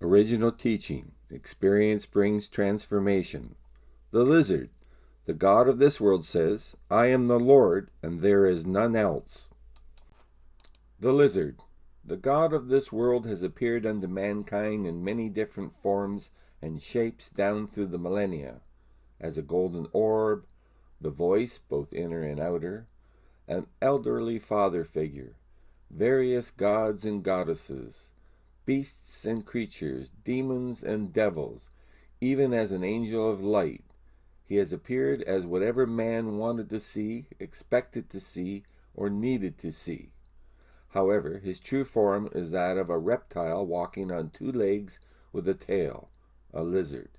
Original teaching. Experience brings transformation. The lizard. The God of this world says, I am the Lord, and there is none else. The lizard. The God of this world has appeared unto mankind in many different forms and shapes down through the millennia, as a golden orb, the voice, both inner and outer, an elderly father figure, various gods and goddesses, beasts and creatures, demons and devils, even as an angel of light. He has appeared as whatever man wanted to see, expected to see, or needed to see. However, his true form is that of a reptile walking on two legs with a tail, a lizard.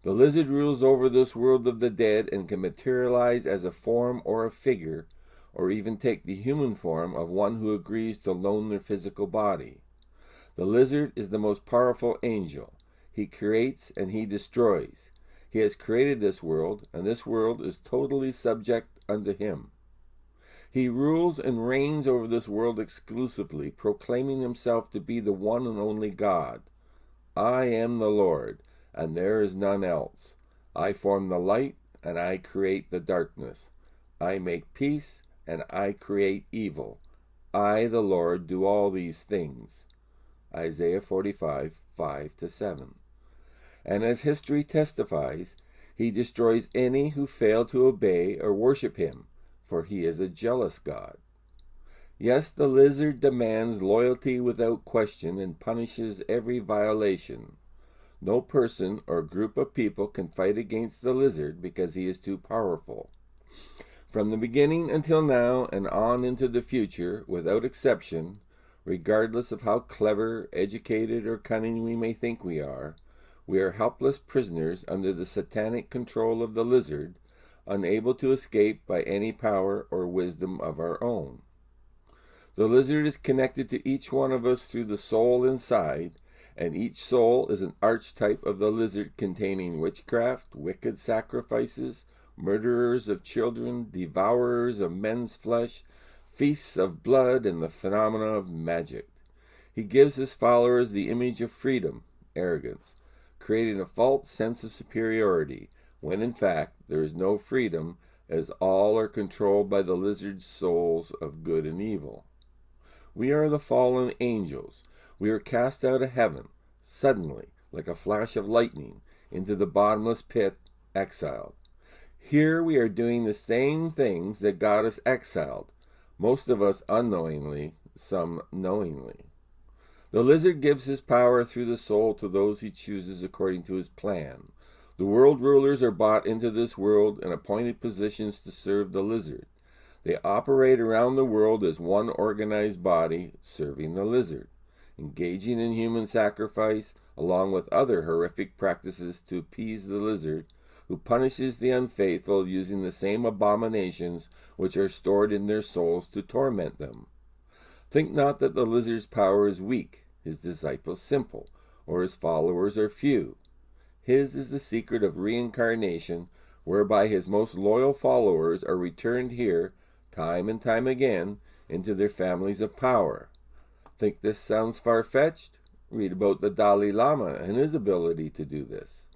The lizard rules over this world of the dead and can materialize as a form or a figure, or even take the human form of one who agrees to loan their physical body. The lizard is the most powerful angel. He creates and he destroys. He has created this world, and this world is totally subject unto him. He rules and reigns over this world exclusively, proclaiming himself to be the one and only God. I am the Lord, and there is none else. I form the light, and I create the darkness. I make peace, and I create evil. I, the Lord, do all these things. Isaiah 45, 5-7. And as history testifies, he destroys any who fail to obey or worship him, for he is a jealous God. Yes, the lizard demands loyalty without question and punishes every violation. No person or group of people can fight against the lizard because he is too powerful. From the beginning until now and on into the future, without exception, regardless of how clever, educated, or cunning we may think we are helpless prisoners under the satanic control of the lizard, unable to escape by any power or wisdom of our own. The lizard is connected to each one of us through the soul inside, and each soul is an archetype of the lizard, containing witchcraft, wicked sacrifices, murderers of children, devourers of men's flesh, feasts of blood, and the phenomena of magic. He gives his followers the image of freedom, arrogance, creating a false sense of superiority, when in fact there is no freedom, as all are controlled by the lizard's souls of good and evil. We are the fallen angels. We are cast out of heaven, suddenly, like a flash of lightning, into the bottomless pit, exiled. Here we are doing the same things that got us exiled, most of us unknowingly, some knowingly. The lizard gives his power through the soul to those he chooses according to his plan. The world rulers are bought into this world and appointed positions to serve the lizard. They operate around the world as one organized body, serving the lizard, engaging in human sacrifice, along with other horrific practices to appease the lizard, who punishes the unfaithful using the same abominations which are stored in their souls to torment them. Think not that the lizard's power is weak, his disciples simple, or his followers are few. His is the secret of reincarnation, whereby his most loyal followers are returned here, time and time again, into their families of power. Think this sounds far-fetched? Read about the Dalai Lama and his ability to do this.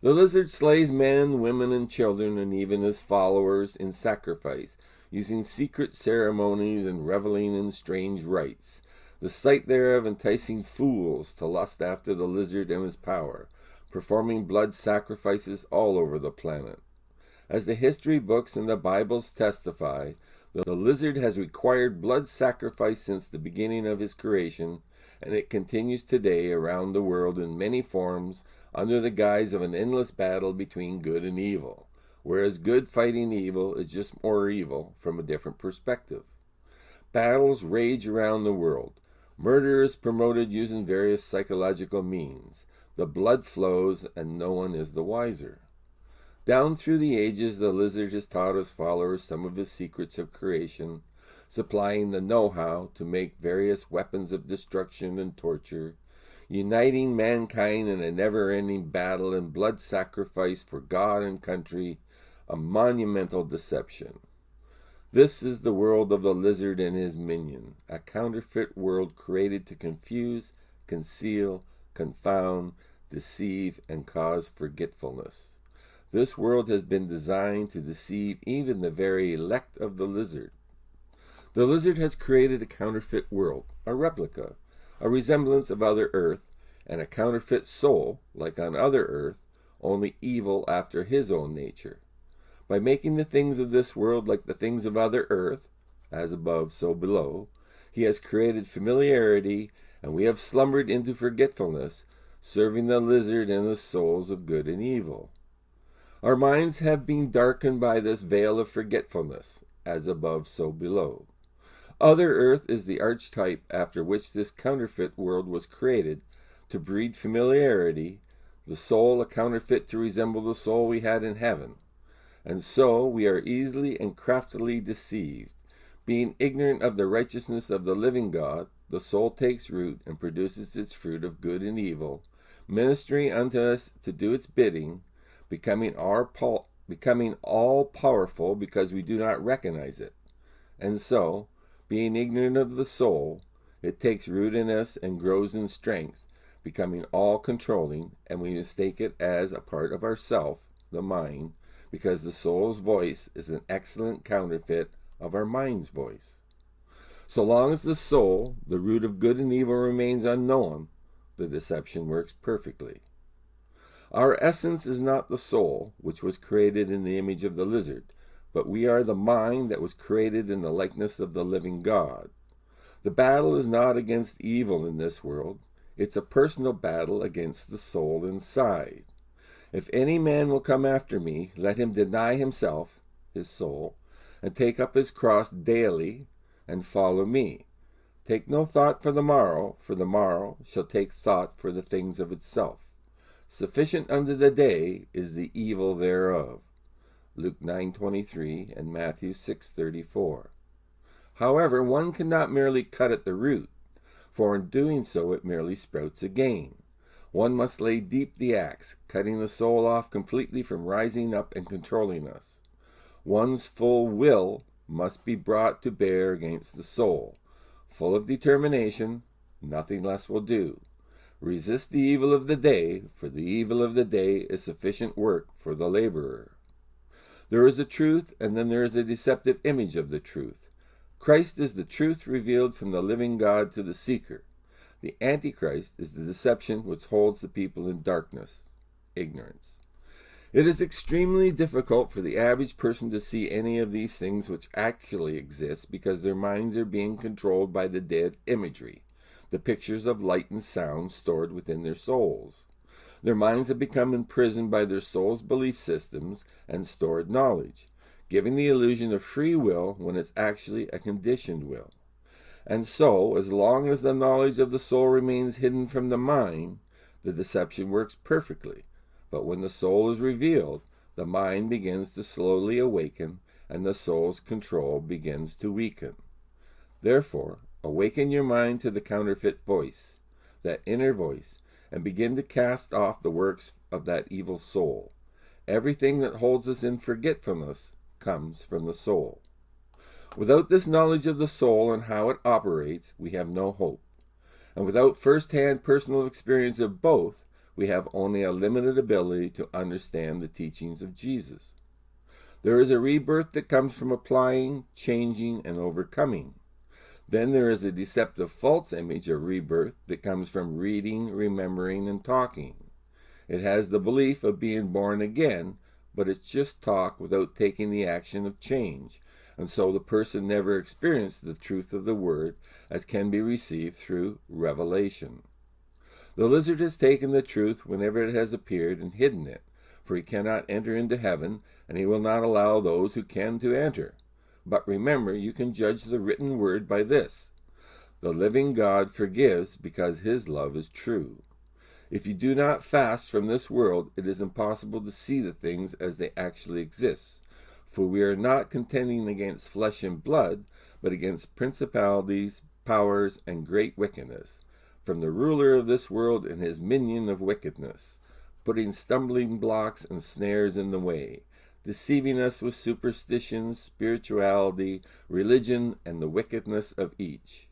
The lizard slays men, women, and children, and even his followers, in sacrifice, using secret ceremonies and reveling in strange rites, the sight thereof enticing fools to lust after the lizard and his power, performing blood sacrifices all over the planet. As the history books and the Bibles testify, the lizard has required blood sacrifice since the beginning of his creation, and it continues today around the world in many forms under the guise of an endless battle between good and evil, whereas good fighting evil is just more evil from a different perspective. Battles rage around the world. Murder is promoted using various psychological means. The blood flows, and no one is the wiser. Down through the ages, the lizard has taught his followers some of his secrets of creation, supplying the know-how to make various weapons of destruction and torture, uniting mankind in a never-ending battle and blood sacrifice for God and country, a monumental deception. This is the world of the lizard and his minion, a counterfeit world created to confuse, conceal, confound, deceive, and cause forgetfulness. This world has been designed to deceive even the very elect of the lizard. The lizard has created a counterfeit world, a replica, a resemblance of Other Earth, and a counterfeit soul, like on Other Earth, only evil after his own nature. By making the things of this world like the things of Other Earth, as above, so below, he has created familiarity, and we have slumbered into forgetfulness, serving the lizard and the souls of good and evil. Our minds have been darkened by this veil of forgetfulness, as above, so below. Other Earth is the archetype after which this counterfeit world was created, to breed familiarity, the soul a counterfeit to resemble the soul we had in heaven. And so we are easily and craftily deceived. Being ignorant of the righteousness of the living God, the soul takes root and produces its fruit of good and evil, ministering unto us to do its bidding, becoming all powerful because we do not recognize it. And so, being ignorant of the soul, it takes root in us and grows in strength, becoming all-controlling, and we mistake it as a part of ourself, the mind, because the soul's voice is an excellent counterfeit of our mind's voice. So long as the soul, the root of good and evil, remains unknown, the deception works perfectly. Our essence is not the soul, which was created in the image of the lizard, but we are the mind that was created in the likeness of the living God. The battle is not against evil in this world. It's a personal battle against the soul inside. If any man will come after me, let him deny himself, his soul, and take up his cross daily, and follow me. Take no thought for the morrow shall take thought for the things of itself. Sufficient unto the day is the evil thereof. Luke 9:23 and Matthew 6:34. However, one cannot merely cut at the root, for in doing so it merely sprouts again. One must lay deep the axe, cutting the soul off completely from rising up and controlling us. One's full will must be brought to bear against the soul. Full of determination, nothing less will do. Resist the evil of the day, for the evil of the day is sufficient work for the laborer. There is a truth, and then there is a deceptive image of the truth. Christ is the truth revealed from the living God to the seeker. The Antichrist is the deception which holds the people in darkness, ignorance. It is extremely difficult for the average person to see any of these things which actually exist because their minds are being controlled by the dead imagery, the pictures of light and sound stored within their souls. Their minds have become imprisoned by their soul's belief systems and stored knowledge, giving the illusion of free will when it's actually a conditioned will. And so, as long as the knowledge of the soul remains hidden from the mind, the deception works perfectly. But when the soul is revealed, the mind begins to slowly awaken, and the soul's control begins to weaken. Therefore, awaken your mind to the counterfeit voice, that inner voice, and begin to cast off the works of that evil soul. Everything that holds us in forgetfulness comes from the soul. Without this knowledge of the soul and how it operates, we have no hope. And without first-hand personal experience of both, we have only a limited ability to understand the teachings of Jesus. There is a rebirth that comes from applying, changing, and overcoming. Then there is a deceptive false image of rebirth that comes from reading, remembering, and talking. It has the belief of being born again, but it's just talk without taking the action of change, and so the person never experienced the truth of the word as can be received through revelation. The lizard has taken the truth whenever it has appeared and hidden it, for he cannot enter into heaven, and he will not allow those who can to enter. But remember, you can judge the written word by this: the living God forgives because his love is true. If you do not fast from this world, it is impossible to see the things as they actually exist. For we are not contending against flesh and blood, but against principalities, powers, and great wickedness, from the ruler of this world and his minion of wickedness, putting stumbling blocks and snares in the way, deceiving us with superstitions, spirituality, religion, and the wickedness of each.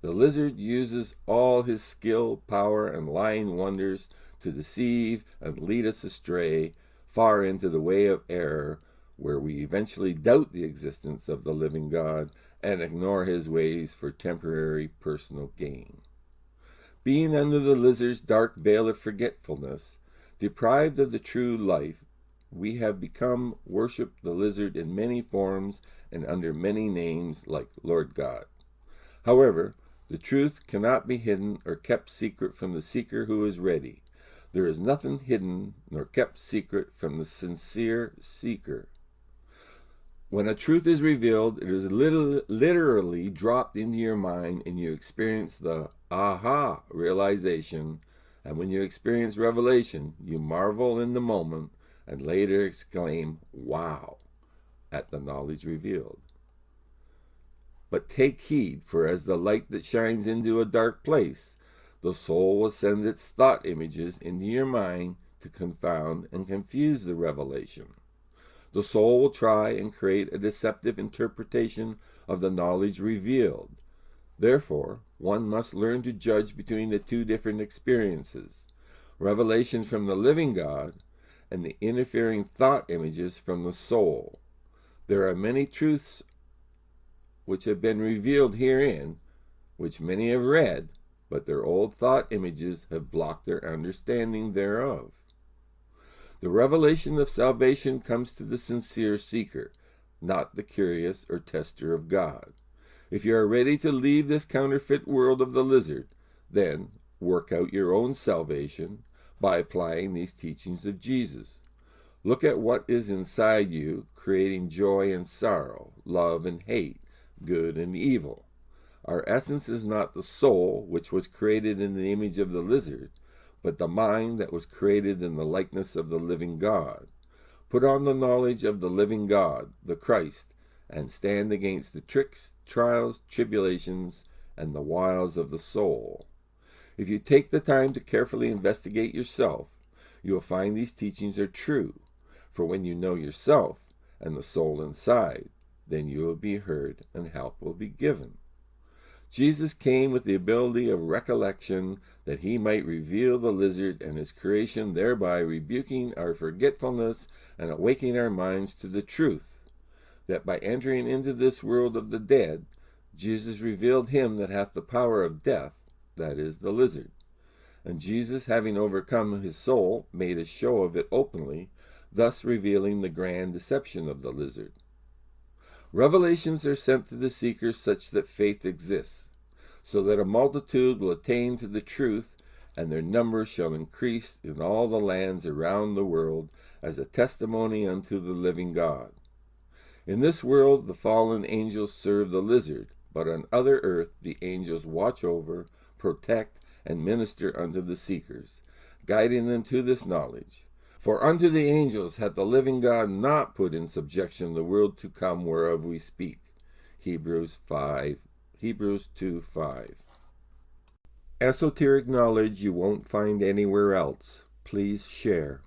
The lizard uses all his skill, power, and lying wonders to deceive and lead us astray far into the way of error, where we eventually doubt the existence of the living God and ignore his ways for temporary personal gain. Being under the lizard's dark veil of forgetfulness, deprived of the true life, we have become worship the lizard in many forms and under many names like Lord God. However, the truth cannot be hidden or kept secret from the seeker who is ready. There is nothing hidden nor kept secret from the sincere seeker. When a truth is revealed, it is literally dropped into your mind and you experience the aha realization. And when you experience revelation, you marvel in the moment and later exclaim, wow, at the knowledge revealed. But take heed, for as the light that shines into a dark place, the soul will send its thought images into your mind to confound and confuse the revelation. The soul will try and create a deceptive interpretation of the knowledge revealed. Therefore, one must learn to judge between the two different experiences, revelation from the living God and the interfering thought images from the soul. There are many truths which have been revealed herein, which many have read, but their old thought images have blocked their understanding thereof. The revelation of salvation comes to the sincere seeker, not the curious or tester of God. If you are ready to leave this counterfeit world of the lizard, then work out your own salvation by applying these teachings of Jesus. Look at what is inside you, creating joy and sorrow, love and hate, good and evil. Our essence is not the soul, which was created in the image of the lizard, but the mind that was created in the likeness of the living God. Put on the knowledge of the living God, the Christ, and stand against the tricks, trials, tribulations, and the wiles of the soul. If you take the time to carefully investigate yourself, you will find these teachings are true. For when you know yourself and the soul inside, then you will be heard and help will be given. Jesus came with the ability of recollection that he might reveal the lizard and his creation, thereby rebuking our forgetfulness and awakening our minds to the truth, that by entering into this world of the dead, Jesus revealed him that hath the power of death, that is, the lizard. And Jesus, having overcome his soul, made a show of it openly, thus revealing the grand deception of the lizard. Revelations are sent to the seekers such that faith exists, so that a multitude will attain to the truth, and their number shall increase in all the lands around the world as a testimony unto the living God. In this world the fallen angels serve the lizard, but on other earth the angels watch over, protect, and minister unto the seekers, guiding them to this knowledge. For unto the angels hath the living God not put in subjection the world to come whereof we speak. Hebrews 2:5. Esoteric knowledge you won't find anywhere else. Please share.